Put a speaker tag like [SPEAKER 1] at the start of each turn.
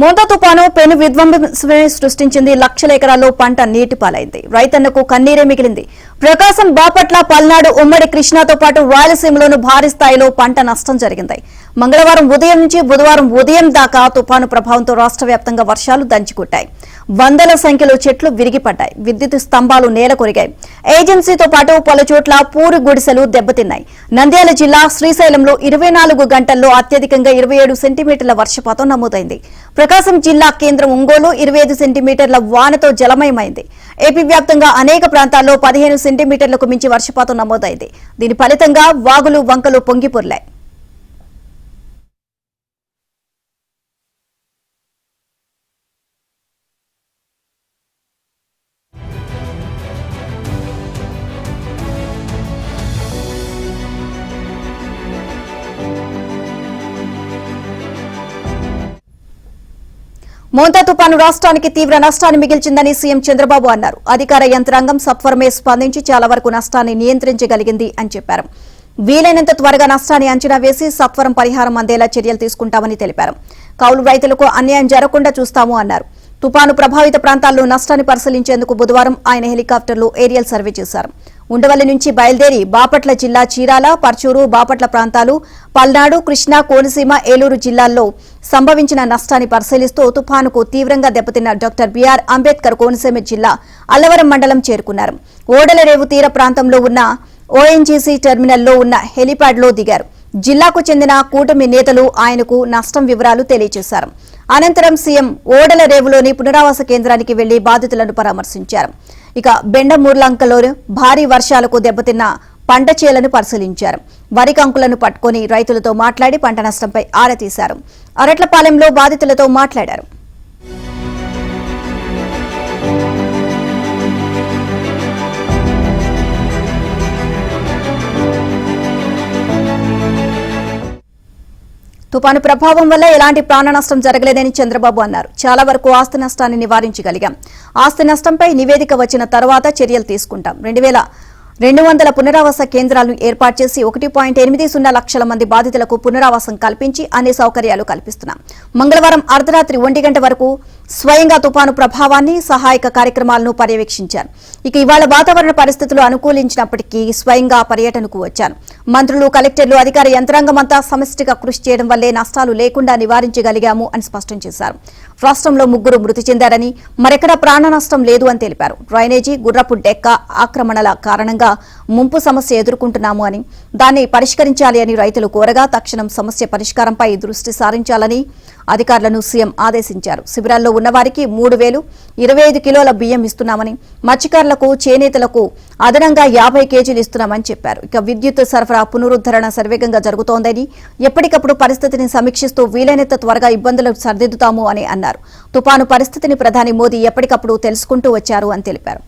[SPEAKER 1] మోంతా తుపాను పెను విధ్వంసమే సృష్టించింది. లక్షల ఎకరాల్లో పంట నీటిపాలైంది. రైతన్నకు కన్నీరే మిగిలింది. ప్రకాశం, బాపట్ల, పల్నాడు, ఉమ్మడి కృష్ణాతో పాటు రాయలసీమలోనూ భారీ స్థాయిలో పంట నష్టం జరిగింది. మంగళవారం ఉదయం నుంచి బుధవారం ఉదయం దాకా తుపాను ప్రభావంతో రాష్ట్ర వ్యాప్తంగా వర్షాలు దంచికొట్టాయి. వందల సంఖ్యలో చెట్లు విరిగిపడ్డాయి. విద్యుత్ స్తంభాలు నేల కొరిగాయి. ఏజెన్సీతో పాటు పలు చోట్ల పూరి గుడిసెలు దెబ్బతిన్నాయి. నంద్యాల జిల్లా శ్రీశైలంలో 24 గంటల్లో అత్యధికంగా 27 సెంటీమీటర్ల వర్షపాతం నమోదైంది. ప్రకాశం జిల్లా కేంద్రం ఒంగోలు 25 సెంటీమీటర్ల వానతో జలమయమైంది. ఏపీ వ్యాప్తంగా అనేక ప్రాంతాల్లో 15 సెంటీమీటర్లకు మించి వర్షపాతం నమోదైంది. దీని ఫలితంగా వాగులు వంకలు పొంగిపొర్లాయి. మోంతా తుపాను రాష్ట్రానికి తీవ్ర నష్టాన్ని మిగిల్చిందని సీఎం చంద్రబాబు అన్నారు. అధికార యంత్రాంగం సత్వరమే స్పందించి చాలా వరకు నష్టాన్ని నియంత్రించగలిగింది అని చెప్పారు. వీలైనంత త్వరగా నష్టాన్ని అంచనా వేసి సత్వరం పరిహారం అందేలా చర్యలు తీసుకుంటామని తెలిపారు. కౌలు రైతులకు అన్యాయం జరగకుండా చూస్తాము అన్నారు. తుపాను ప్రభావిత ప్రాంతాల్లో నష్టాన్ని పరిశీలించేందుకు బుధవారం ఆయన హెలికాప్టర్లో ఏరియల్ సర్వే చేశారు. ఉండవల్లి నుంచి బయలుదేరి బాపట్ల జిల్లా చీరాల, పర్చూరు, బాపట్ల ప్రాంతాలు, పల్నాడు, కృష్ణా, కోనసీమ, ఏలూరు జిల్లాల్లో సంభవించిన నష్టాన్ని పరిశీలిస్తూ తుపానుకు తీవ్రంగా దెబ్బతిన్న డాక్టర్ బిఆర్ అంబేద్కర్ కోనసీమ జిల్లా అల్లవరం మండలం చేరుకున్నారు. ఓడలరేవు తీర ప్రాంతంలో ఉన్న ఓఎన్జీసీ టెర్మినల్లో ఉన్న హెలిప్యాడ్లో దిగారు. జిల్లాకు చెందిన కూటమి నేతలు ఆయనకు నష్టం వివరాలు తెలియజేశారు. అనంతరం సీఎం ఓడలరేవులోని పునరావాస కేంద్రానికి వెళ్లి బాధితులను పరామర్శించారు. ఇక బెండమూర్లంకలో భారీ వర్షాలకు దెబ్బతిన్న పంట చేలను పరిశీలించారు. వరి కంకులను పట్టుకుని రైతులతో మాట్లాడి పంట నష్టంపై ఆరా తీశారు. అరట్లపాలెంలో బాధితులతో మాట్లాడారు. తుపాను ప్రభావం వల్ల ఎలాంటి ప్రాణ నష్టం జరగలేదని చంద్రబాబు అన్నారు. చాలా వరకు ఆస్తి నష్టాన్ని నివారించగలిగాం. ఆస్తి నష్టంపై నివేదిక వచ్చిన తర్వాత చర్యలు తీసుకుంటాం. 2200 పునరావాస కేంద్రాలను ఏర్పాటు చేసి 1.80 లక్షల మంది బాధితులకు పునరావాసం కల్పించి అన్ని సౌకర్యాలు కల్పిస్తున్నాం. మంగళవారం అర్ధరాత్రి 1 గంట వరకు స్వయంగా తుపాను ప్రభావాన్ని, సహాయక కార్యక్రమాలను పర్యవేక్షించారు. ఇక ఇవాళ వాతావరణ పరిస్థితులు అనుకూలించినప్పటికీ స్వయంగా పర్యటనకు వచ్చాను. మంత్రులు, కలెక్టర్లు, అధికార యంత్రాంగం అంతా సమిష్టిగా కృషి చేయడం వల్లే నష్టాలు లేకుండా నివారించగలిగాము అని స్పష్టం చేశారు. రాష్ట్రంలో 3 మృతి చెందారని, మరెక్కడా ప్రాణ నష్టం లేదు అని తెలిపారు. డ్రైనేజీ, గుర్రపు డెక్క ఆక్రమణల కారణంగా ముంపు సమస్య ఎదుర్కొంటున్నాము అని, దాన్ని పరిష్కరించాలి అని రైతులు కోరగా తక్షణం సమస్య పరిష్కారంపై దృష్టి సారించాలని అధికారులను సీఎం ఆదేశించారు. శిబిరాల్లో ఉన్నవారికి 3000, 25 కిలోల బియ్యం ఇస్తున్నామని, మత్స్యకారులకు, చేనేతలకు అదనంగా 50 కేజీలు ఇస్తున్నామని చెప్పారు. ఇక విద్యుత్ సరఫరా పునరుద్ధరణ శరవేగంగా జరుగుతోందని, ఎప్పటికప్పుడు పరిస్థితిని సమీక్షిస్తూ వీలైనంత త్వరగా ఇబ్బందులు సరిదిద్దుతాము అని అన్నారు. తుపాను పరిస్థితిని ప్రధాని మోదీ ఎప్పటికప్పుడు తెలుసుకుంటూ వచ్చారు అని తెలిపారు.